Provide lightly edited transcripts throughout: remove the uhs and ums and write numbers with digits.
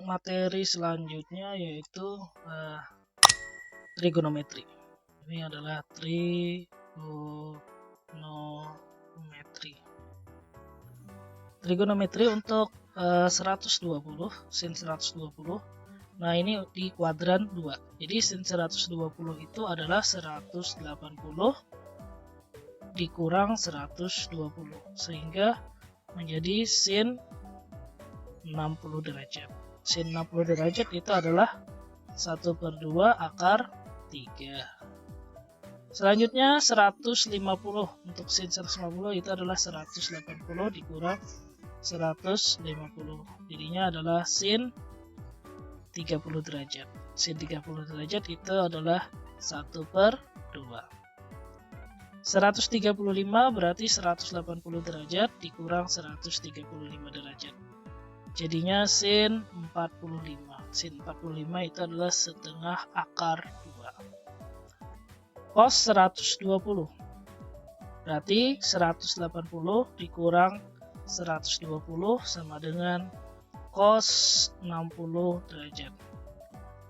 materi selanjutnya yaitu trigonometri. Ini adalah trigonometri. Trigonometri untuk 120, sin 120. Nah, ini di kuadran 2. Jadi sin 120 itu adalah 180 dikurang 120, sehingga menjadi sin 60 derajat. Sin 60 derajat itu adalah 1/2 akar 3. Selanjutnya 150. Untuk sin 150 itu adalah 180 dikurang 150. Jadinya adalah sin 30 derajat. Sin 30 derajat itu adalah 1/2. 135 berarti 180 derajat dikurang 135 derajat. Jadinya sin 45. Sin 45 itu adalah setengah akar 2. Cos 120 berarti 180 dikurang 120 sama dengan cos 60 derajat.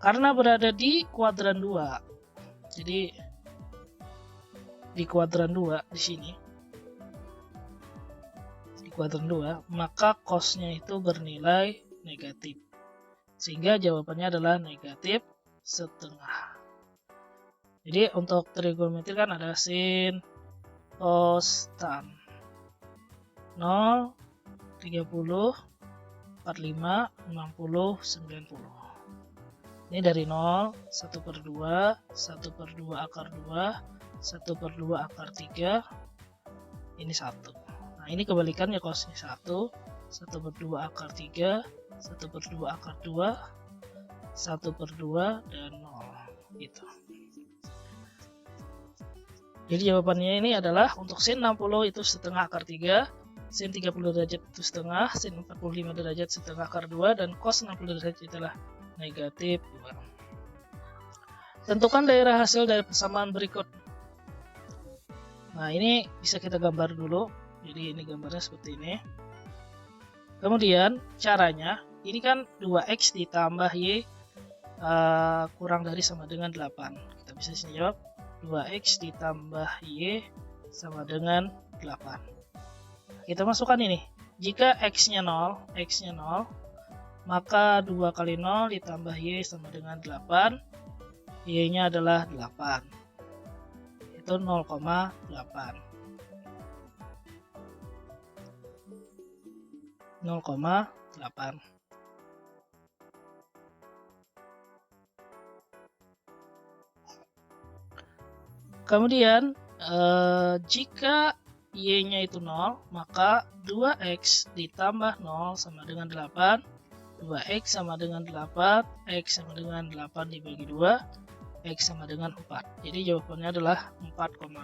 Karena berada di kuadran 2, jadi di kuadran 2 di sini, di kuadran 2, maka cosnya itu bernilai negatif, sehingga jawabannya adalah negatif setengah. Jadi untuk trigonometri kan ada sin, cos, tan. 0, 30, 45, 60, 90. Ini dari 0, 1/2, 1/2 akar 2, 1/2 akar 3, ini 1. Nah, ini kebalikannya, cosnya 1, 1/2 akar 3, 1/2 akar 2, 1/2, dan 0. Gitu. Jadi jawabannya ini adalah untuk sin 60 itu setengah akar 3, sin 30 derajat itu setengah, sin 45 derajat setengah akar 2, dan cos 60 derajat adalah negatif 2. Tentukan daerah hasil dari persamaan berikut. Nah, ini bisa kita gambar dulu. Jadi ini gambarnya seperti ini. Kemudian caranya, ini kan 2x ditambah y kurang dari sama dengan 8. Kita bisa sini jawab 2x ditambah y sama dengan 8. Kita masukkan ini. Jika x-nya 0, maka 2 kali 0 ditambah y sama dengan 8. Y-nya adalah 8. Itu 0,8. 0,8. Kemudian jika y-nya itu 0, maka 2x ditambah 0 sama dengan 8. 2x sama dengan 8, x sama dengan 8 dibagi 2, x sama dengan 4. Jadi jawabannya adalah 4,0.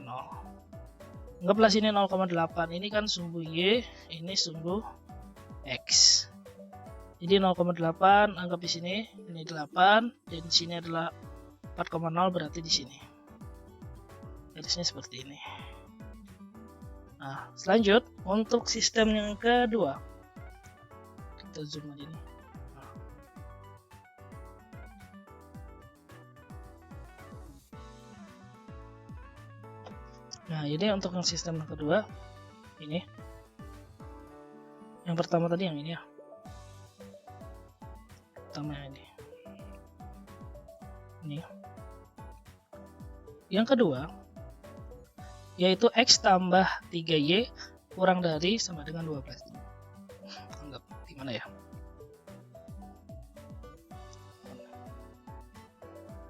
Anggaplah sini 0,8. Ini kan sumbu y, ini sumbu x. Jadi 0,8 anggap di sini, ini 8, dan di sini adalah 4,0, berarti di sini. Garisnya seperti ini. Nah, selanjut untuk sistem yang kedua. Kita zoom aja nih. Nah, ini untuk yang sistem yang kedua. Ini. Yang pertama tadi yang ini ya. Pertama ini. Ini. Yang kedua, yaitu x tambah 3y kurang dari sama dengan 12. Anggap gimana ya?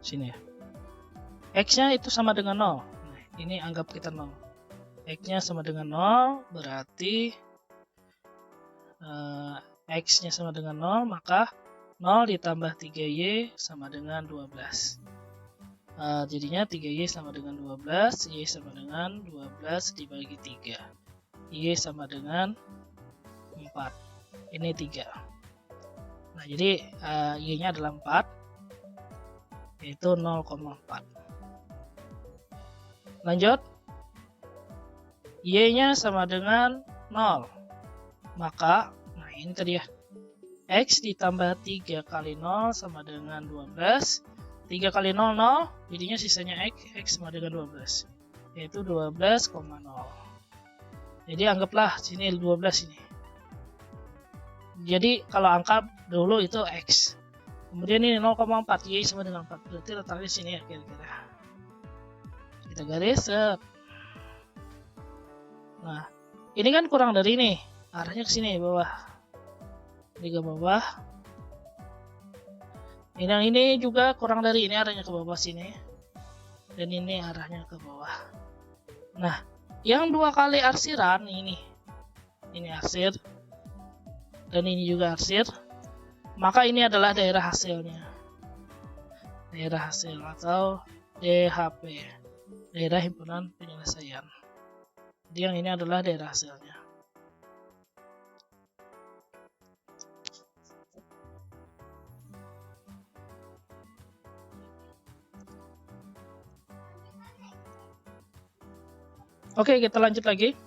Sini ya. X-nya itu sama dengan 0. Nah, ini anggap kita 0. X-nya sama dengan 0, berarti X-nya sama dengan 0, maka 0 ditambah 3y sama dengan 12. Jadinya 3y sama dengan 12, y sama dengan 12 dibagi 3. Y sama dengan 4. Ini 3. Nah, jadi y-nya adalah 4, yaitu 0,4. Lanjut, y-nya sama dengan 0. Maka, nah ini tadi ya, X ditambah 3 kali 0 sama dengan 12. 3 kali 0, 0. Jadinya sisanya X sama dengan 12. Yaitu 12,0. Jadi anggaplah sini 12 ini. Jadi kalau angka dulu itu X. Kemudian ini 0,4. Y sama dengan 4. Berarti letaknya sini ya kira-kira. Kita garis. Nah, ini kan kurang dari ini. Arahnya ke sini bawah. Ini ke bawah. Ini juga kurang dari ini, arahnya ke bawah sini. Dan ini arahnya ke bawah. Nah, yang 2 kali arsiran ini arsir. Dan ini juga arsir. Maka ini adalah daerah hasilnya. Daerah hasil atau DHP. Daerah himpunan penyelesaian. Jadi yang ini adalah daerah hasilnya. Oke, kita lanjut lagi.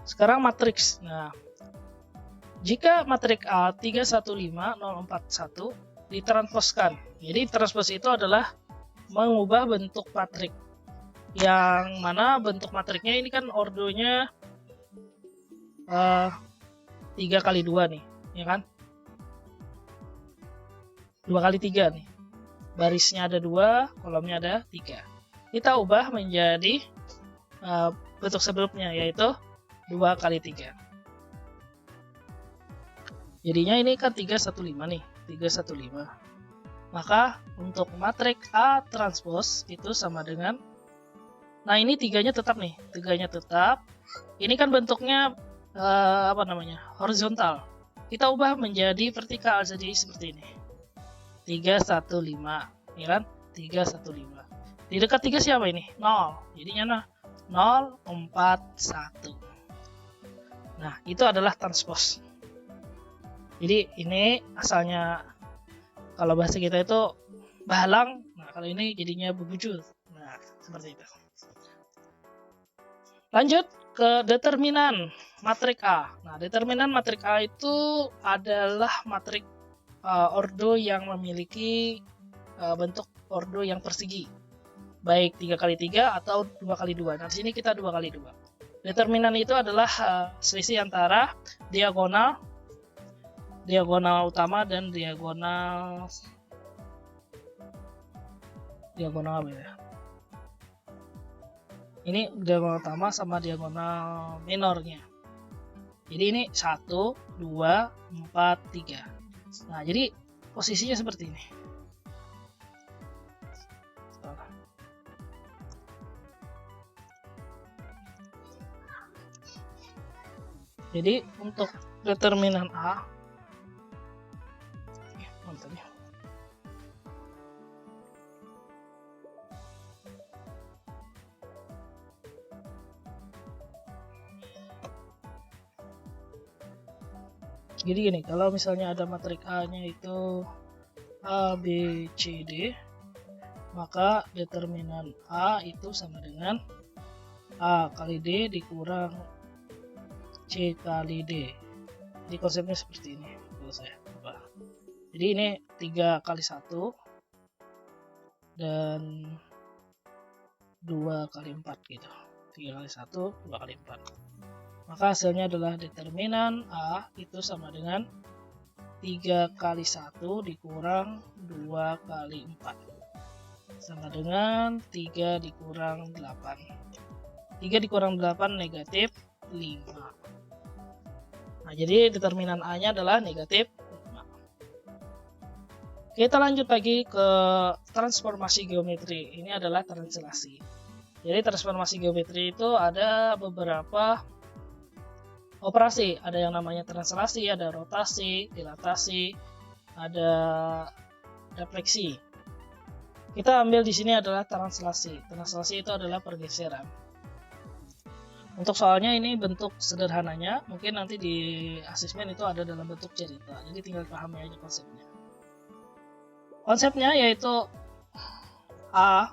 Sekarang matriks. Nah, jika matriks A 315041 ditransposkan. Jadi transpos itu adalah mengubah bentuk matrik. Yang mana bentuk matriknya ini kan ordonya 3 kali 2 nih, ya kan? 2 kali 3 nih. Barisnya ada 2, kolomnya ada 3. Kita ubah menjadi bentuk sebelumnya, yaitu 2 kali 3. Jadinya ini kan 315 nih, 315. Maka untuk matriks A transpos itu sama dengan, nah ini 3-nya tetap nih, 3-nya tetap. Ini kan bentuknya horizontal. Kita ubah menjadi vertikal, jadi seperti ini. 315, ya kan? 315. Di dekat 3 siapa ini? 0. Jadinya 041. Nah, itu adalah transpos. Jadi ini asalnya kalau bahasa kita itu bahalang. Nah, kalau ini jadinya bebujur. Nah, seperti itu. Lanjut ke determinan matrik A. Nah, determinan matrik A itu adalah matrik ordo yang memiliki bentuk ordo yang persegi. Baik 3 kali 3 atau 2 kali 2. Nah, di sini kita 2 kali 2. Determinan itu adalah selisih antara diagonal utama dan diagonal apa ya? Ini diagonal utama sama diagonal minornya. Jadi ini 1, 2, 4, 3. Nah, jadi posisinya seperti ini. Jadi untuk determinan A jadi gini, kalau misalnya ada matrik A-nya itu A, B, C, D, maka determinan A itu sama dengan A kali D dikurang C kali D. Jadi konsepnya seperti ini. Jadi ini 3 kali 1 dan 2 kali 4 gitu. 3 kali 1, 2 kali 4. Maka hasilnya adalah determinan A itu sama dengan 3 kali 1 dikurang 2 kali 4. Sama dengan 3 dikurang 8. 3 dikurang 8 negatif 5. Nah, jadi determinan A-nya adalah negatif 5. Kita lanjut lagi ke transformasi geometri. Ini adalah translasi. Jadi transformasi geometri itu ada beberapa operasi. Ada yang namanya translasi, ada rotasi, dilatasi, ada refleksi. Kita ambil di sini adalah translasi. Translasi itu adalah pergeseran. Untuk soalnya ini bentuk sederhananya, mungkin nanti di asesmen itu ada dalam bentuk cerita. Jadi tinggal pahami aja konsepnya. Konsepnya yaitu A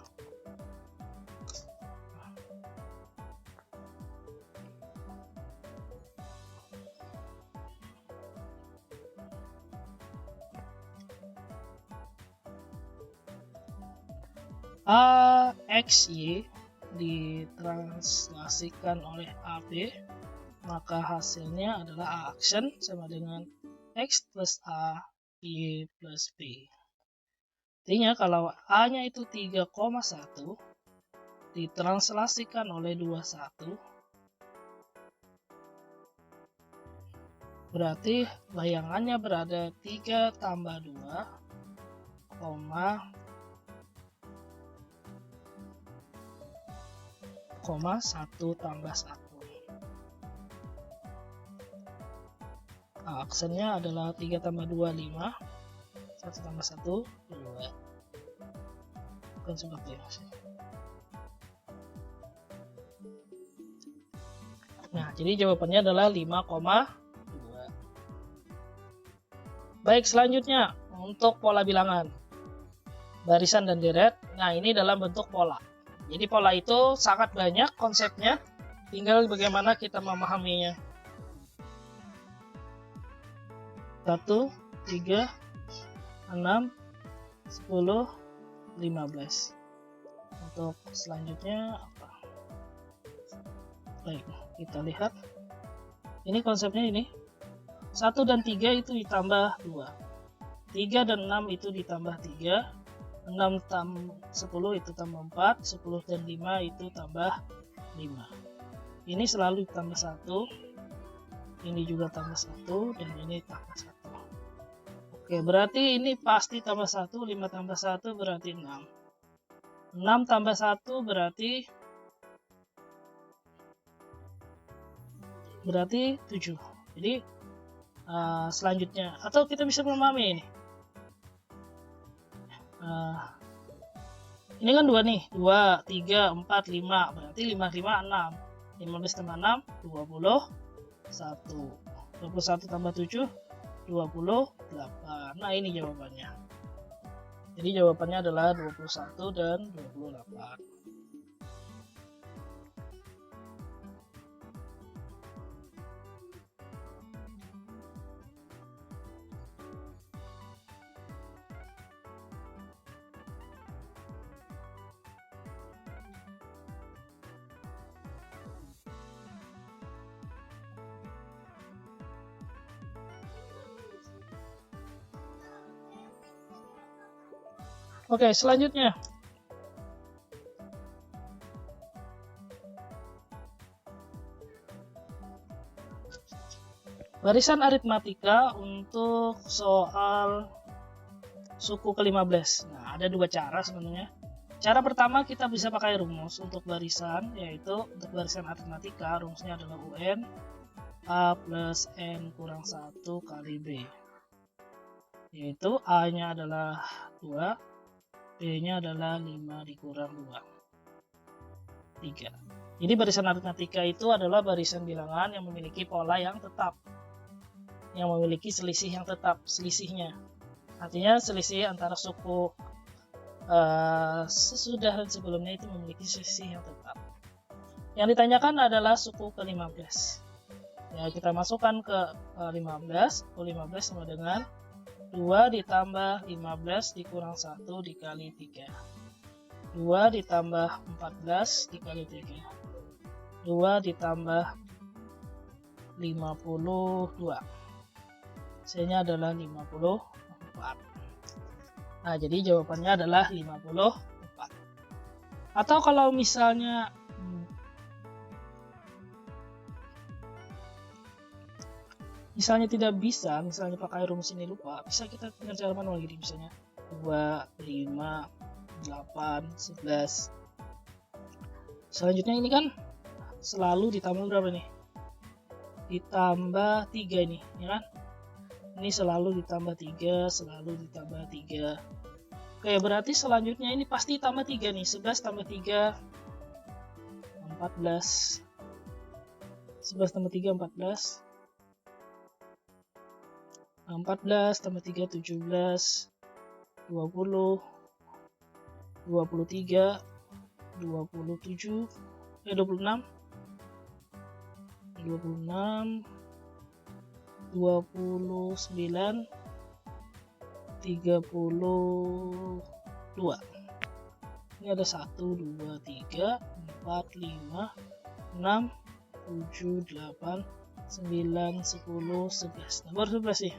AXY ditranslasikan oleh AB, maka hasilnya adalah A action sama dengan X plus A, Y plus B. Artinya kalau A-nya itu 3,1 ditranslasikan oleh 21, berarti bayangannya berada 3 tambah 2, 1 tambah 1. Aksennya adalah 3 tambah 2, 5. 1 tambah 1, 2. Bukan seperti ini. Nah, jadi jawabannya adalah 5,2. Baik, selanjutnya untuk pola bilangan. Barisan dan deret. Nah, ini dalam bentuk pola. Jadi pola itu sangat banyak konsepnya, tinggal bagaimana kita memahaminya. 1, 3, 6, 10, 15. Untuk selanjutnya apa? Baik, kita lihat. Ini konsepnya ini. 1 dan 3 itu ditambah 2. 3 dan 6 itu ditambah 3. 6 tambah 10 itu tambah 4, 10 dan 5 itu tambah 5. Ini selalu ditambah 1, ini juga tambah 1, dan ini tambah 1. Oke, berarti ini pasti tambah 1, 5 tambah 1 berarti 6. 6 tambah 1 berarti 7. Jadi selanjutnya, atau kita bisa memahami ini. Ini kan 2 nih, 2, 3, 4, 5, berarti 5, 5, 6. 15 tambah 6, 21. 21 tambah 7, 28. Nah, ini jawabannya. Jadi jawabannya adalah 21 dan 28. Oke, selanjutnya. Barisan aritmatika untuk soal suku ke-15. Nah, ada 2 cara sebenarnya. Cara pertama kita bisa pakai rumus untuk barisan, yaitu untuk barisan aritmatika rumusnya adalah UN A plus N kurang 1 kali B. Yaitu A-nya adalah 2, B-nya adalah 5 dikurang 2, 3. Jadi barisan aritmatika itu adalah barisan bilangan yang memiliki pola yang tetap, yang memiliki selisih yang tetap, selisihnya. Artinya selisih antara suku sesudah dan sebelumnya itu memiliki selisih yang tetap. Yang ditanyakan adalah suku ke-15. Ya, kita masukkan ke 15. 15 sama dengan 2 ditambah 15 dikurang 1 dikali 3. 2 ditambah 14 dikali 3. 2 ditambah 52. Hasilnya adalah 54. Nah, jadi jawabannya adalah 54. Atau kalau misalnya tidak bisa, misalnya pakai rumus ini lupa, bisa kita dengan cara manual gitu, misalnya 2, 5, 8, 11. Selanjutnya ini kan selalu ditambah berapa nih? Ditambah 3 ini, ya kan? Ini selalu ditambah 3, selalu ditambah 3. Oke, berarti selanjutnya ini pasti tambah 3 nih. 11 tambah 3, 14. 11 tambah 3, 14. 14 tambah 3, 17, 20, 23, 27, 26, 29, 29, 32. Ini ada 1, 2, 3, 4, 5, 6, 7, 8, 9, 10, 11. Nah, baru 11 sih.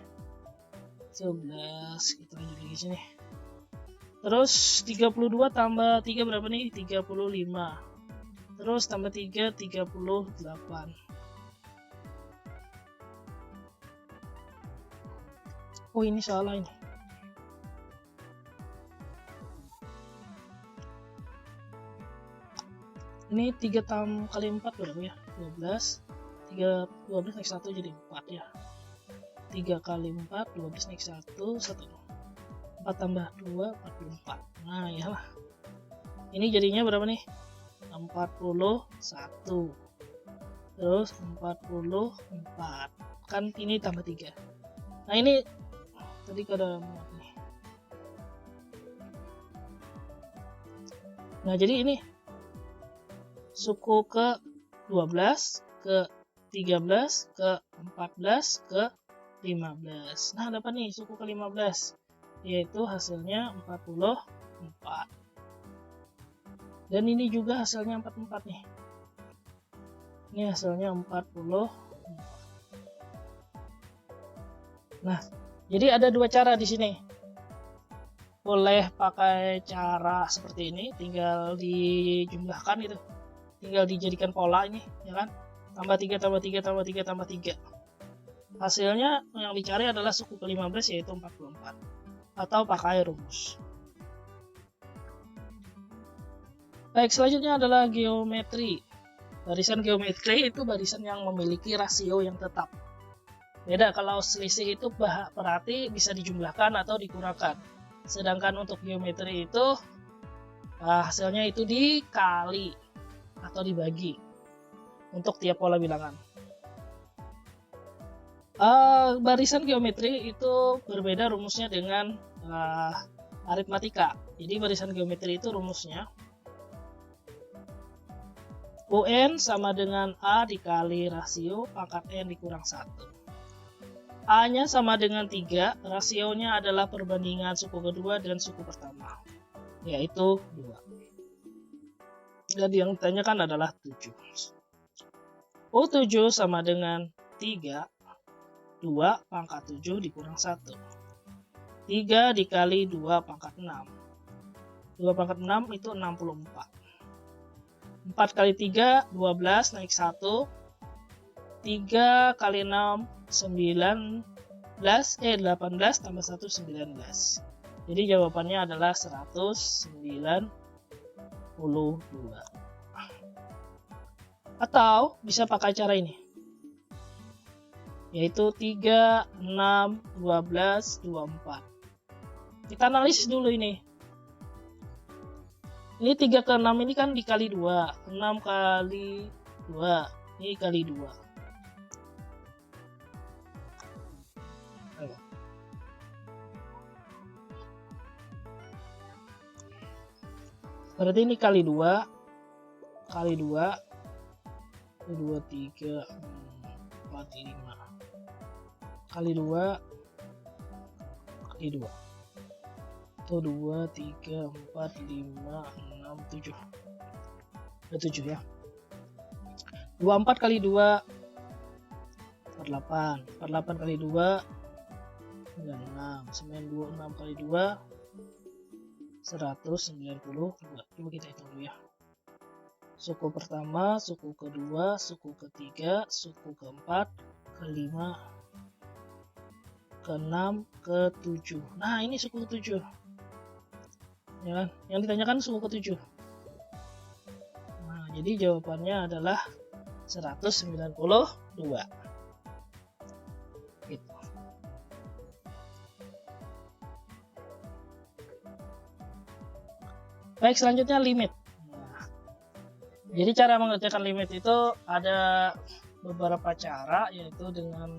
11. Kita lanjut lagi sini. Terus 32 tambah 3 berapa nih? 35. Terus tambah 3, 38. Oh, ini salah ini. Ini 3 kali 4 berapa ya? 12. 12 naik 1 jadi 4 ya. 3 kali 4, 12 naik 1, 4 tambah 2, 44. Nah, iyalah. Ini jadinya berapa nih? 41. Terus 44. Kan ini tambah 3. Nah, ini tadi ada muat nih. Nah, jadi ini suku ke 12, ke 13, ke 14, ke 15. Nah, dapat nih suku ke 15, yaitu hasilnya 44. Dan ini juga hasilnya 44 nih. Ini hasilnya 44. Nah, jadi ada dua cara di sini. Boleh pakai cara seperti ini, tinggal dijumlahkan gitu. Tinggal dijadikan pola ini, ya kan? Tambah 3, tambah 3, tambah 3, tambah 3. Hasilnya yang dicari adalah suku ke-15, yaitu 44. Atau pakai rumus. Baik, selanjutnya adalah geometri. Barisan geometri itu barisan yang memiliki rasio yang tetap. Beda kalau selisih itu berarti bisa dijumlahkan atau dikurangkan. Sedangkan untuk geometri itu hasilnya itu dikali atau dibagi untuk tiap pola bilangan. Barisan geometri itu berbeda rumusnya dengan aritmatika. Jadi barisan geometri itu rumusnya UN sama dengan A dikali rasio pangkat N dikurang 1. A-nya sama dengan 3, rasionya adalah perbandingan suku kedua dan suku pertama, yaitu 2. Dan yang ditanyakan adalah 7. U7 sama dengan 3, 2 pangkat 7 dikurang 1. 3 dikali 2 pangkat 6. 2 pangkat 6 itu 64. 4 kali 3, 12 naik 1. 3 kali 6, 18 tambah 1, 19. Jadi jawabannya adalah 192. Atau bisa pakai cara ini, yaitu 3, 6, 12, 24. Kita analisis dulu ini. Ini 3 ke 6 ini kan dikali 2. 6 kali 2. Ini kali 2. Ayo. Berarti ini kali 2. Kali 2. 2, 3, 4, 5. Kali 2. Kali 2. 1, 2, 3, 4, 5, 6, 7. Ada 7 ya. 24 kali 2, 48. 48 kali 2, 96. 96 kali 2, 192. Coba kita hitung dulu ya. Suku pertama, suku kedua, suku ketiga, suku keempat, kelima, ke-6, ke-7. Nah, ini suku ke-7. Ya kan? Yang ditanyakan suku ke-7. Nah, jadi jawabannya adalah 192. Gitu. Baik, selanjutnya limit. Nah, jadi cara mengerjakan limit itu ada beberapa cara, yaitu dengan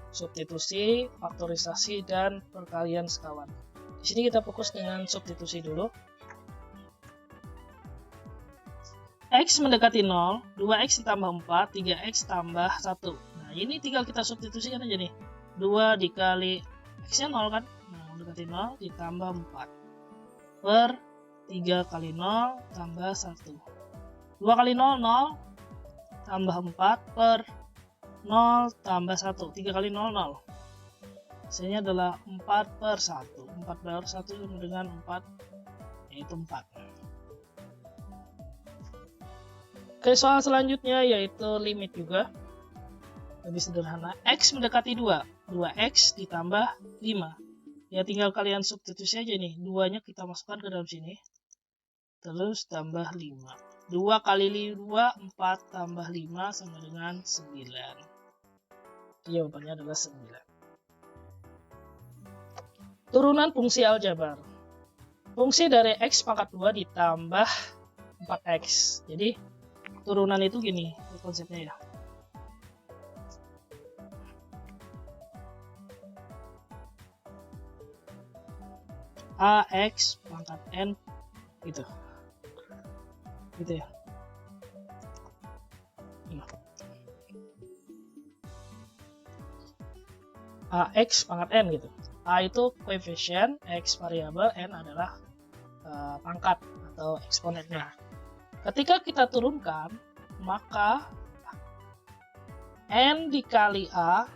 substitusi, faktorisasi, dan perkalian sekawan. Di sini kita fokus dengan substitusi dulu. X mendekati 0, 2x ditambah 4, 3x tambah 1. Nah, ini tinggal kita substitusikan aja nih. 2 dikali x-nya 0 kan? Nah, mendekati 0 ditambah 4 per 3 kali 0 tambah 1. 2 kali 0, 0 tambah 4 per 0 tambah 1. 3 kali 0, 0. Hasilnya adalah 4 per 1. 4 per 1 sama dengan 4, yaitu 4. Oke, soal selanjutnya yaitu limit juga. Lebih sederhana. X mendekati 2. 2X ditambah 5. Ya tinggal kalian substitusi aja nih. 2-nya kita masukkan ke dalam sini. Terus tambah 5. 2 kali 2, 4 tambah 5 sama dengan 9. Jawabannya adalah 9. Turunan fungsi aljabar. Fungsi dari X pangkat 2 ditambah 4X. Jadi turunan itu gini konsepnya ya. AX pangkat N gitu ya. AX pangkat N gitu. A itu koefisien, X variabel, N adalah pangkat atau eksponennya. Ketika kita turunkan, maka N dikali A,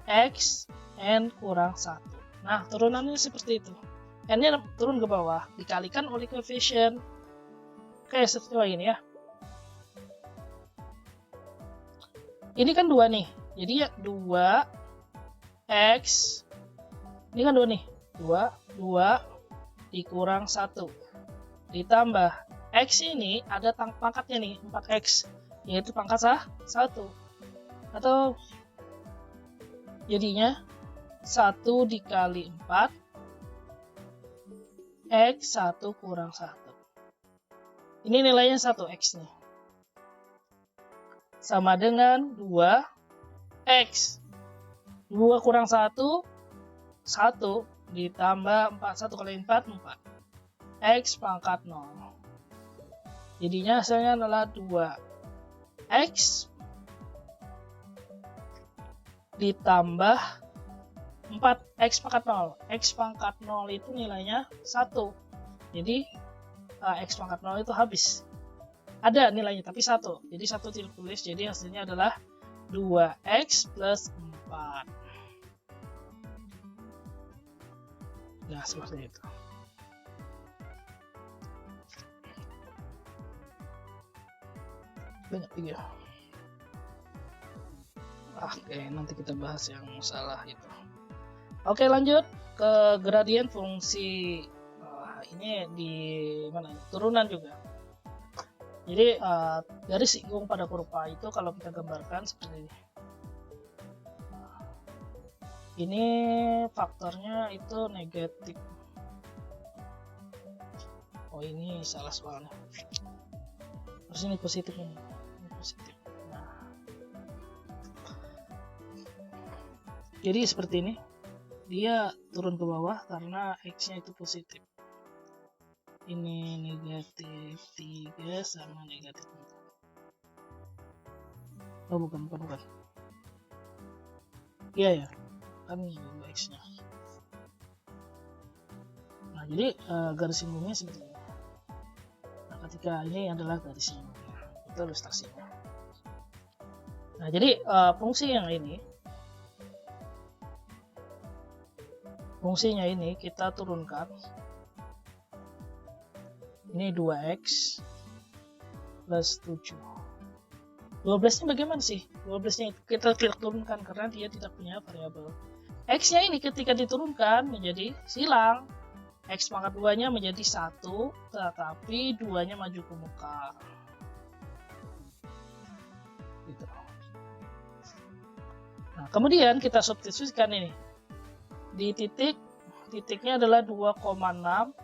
X, N kurang 1. Nah, turunannya seperti itu. N-nya turun ke bawah, dikalikan oleh koefisien. Oke, seperti ini ya. Ini kan 2 nih. Jadi ya 2X. Ini kan 2 nih. 2 dikurang 1. Ditambah X ini ada pangkatnya nih, 4X. Yaitu pangkat 1. Atau jadinya 1 dikali 4 X 1 kurang 1. Ini nilainya 1X nih. Sama dengan 2X. 2 kurang 1, 1 ditambah 4. 1 kali 4, 4. X pangkat 0. Jadinya hasilnya adalah 2X ditambah 4X pangkat 0. X pangkat 0 itu nilainya 1. Jadi X pangkat 0 itu habis. Ada nilainya tapi 1. Jadi 1 tidak tulis. Jadi hasilnya adalah 2X plus 4. Nah, seperti itu. Banyak video. Oke, nanti kita bahas yang salah itu. Oke, lanjut ke gradien fungsi. Ini di mana? Turunan juga. Jadi garis singgung pada kurva itu kalau kita gambarkan seperti ini. Ini faktornya itu negatif. Oh, ini salah soalnya. Terus ini positif ini. Ini positif. Nah. Jadi seperti ini. Dia turun ke bawah karena X-nya itu positif. Ini negatif 3 sama negatif 4. Oh, bukan. Iya ya. Kan ini X-nya. Nah, jadi garis singgungnya seperti ini. Nah, ketika ini adalah garis singgungnya. Itu ilustrasinya. Nah, jadi fungsi yang ini, fungsinya ini kita turunkan. Ini 2X plus 7. 12-nya bagaimana sih? 12-nya kita tidak turunkan karena dia tidak punya variabel. X-nya ini ketika diturunkan menjadi silang. X pangkat 2-nya menjadi 1, tetapi 2-nya maju ke muka. Gitu. Nah, kemudian kita substitusikan ini. Di titiknya adalah 2,6.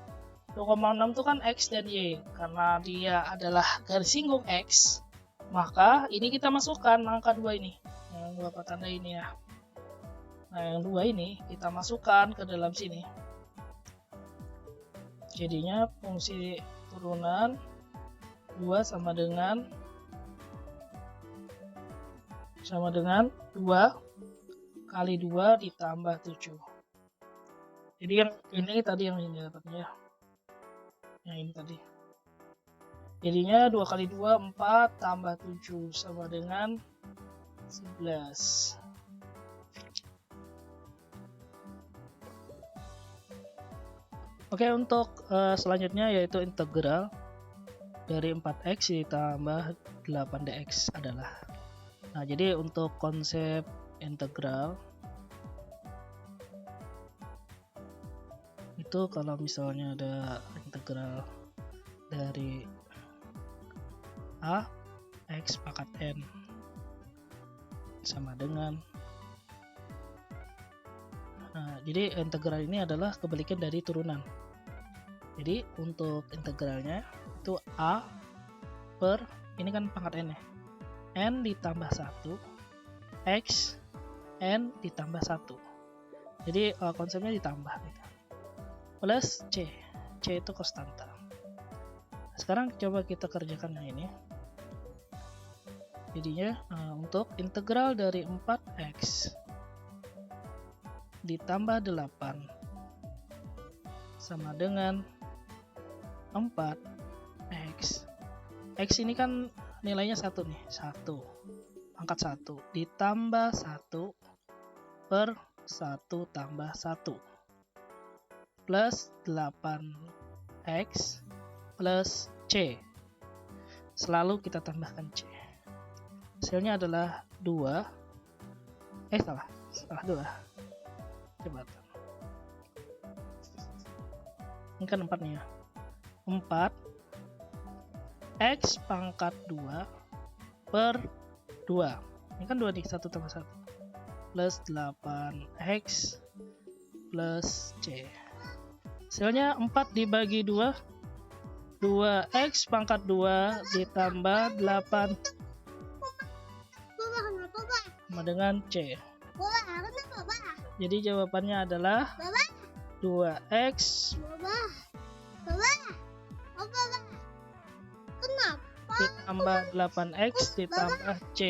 2,6 itu kan X dan Y. Karena dia adalah garis singgung X, maka ini kita masukkan angka 2 ini. Yang Bapak tanda ini ya. Nah, yang 2 ini kita masukkan ke dalam sini. Jadinya fungsi turunan 2 sama dengan 2 kali 2 ditambah 7. Jadi yang ini tadi yang ini dapatnya. yang ini tadi. Jadinya 2 kali 2 4 tambah 7 sama dengan 11. Oke, untuk selanjutnya yaitu integral dari 4x ditambah 8dx adalah. Nah, jadi untuk konsep integral itu kalau misalnya ada integral dari a x pangkat n sama dengan, nah jadi integral ini adalah kebalikan dari turunan. Jadi untuk integralnya itu a per, ini kan pangkat n ya, n ditambah 1 x n ditambah 1. Jadi konsepnya ditambah gitu. Plus c itu konstanta. Sekarang coba kita kerjakan yang ini. Jadinya untuk integral dari 4x ditambah 8 sama dengan 4x. X ini kan nilainya 1 nih, 1 pangkat 1 ditambah 1 per 1 tambah 1 plus 8x plus c. Selalu kita tambahkan c. Hasilnya adalah 2. Salah 2. Coba. Ini kan 4 nih ya. 4 x pangkat 2 per 2. Ini kan 2 nih, 1 tambah 1 plus 8x plus c. Hasilnya 4 dibagi 2, 2x pangkat 2 ditambah 8 sama dengan c. Jadi jawabannya adalah 2x ditambah 8x ditambah c.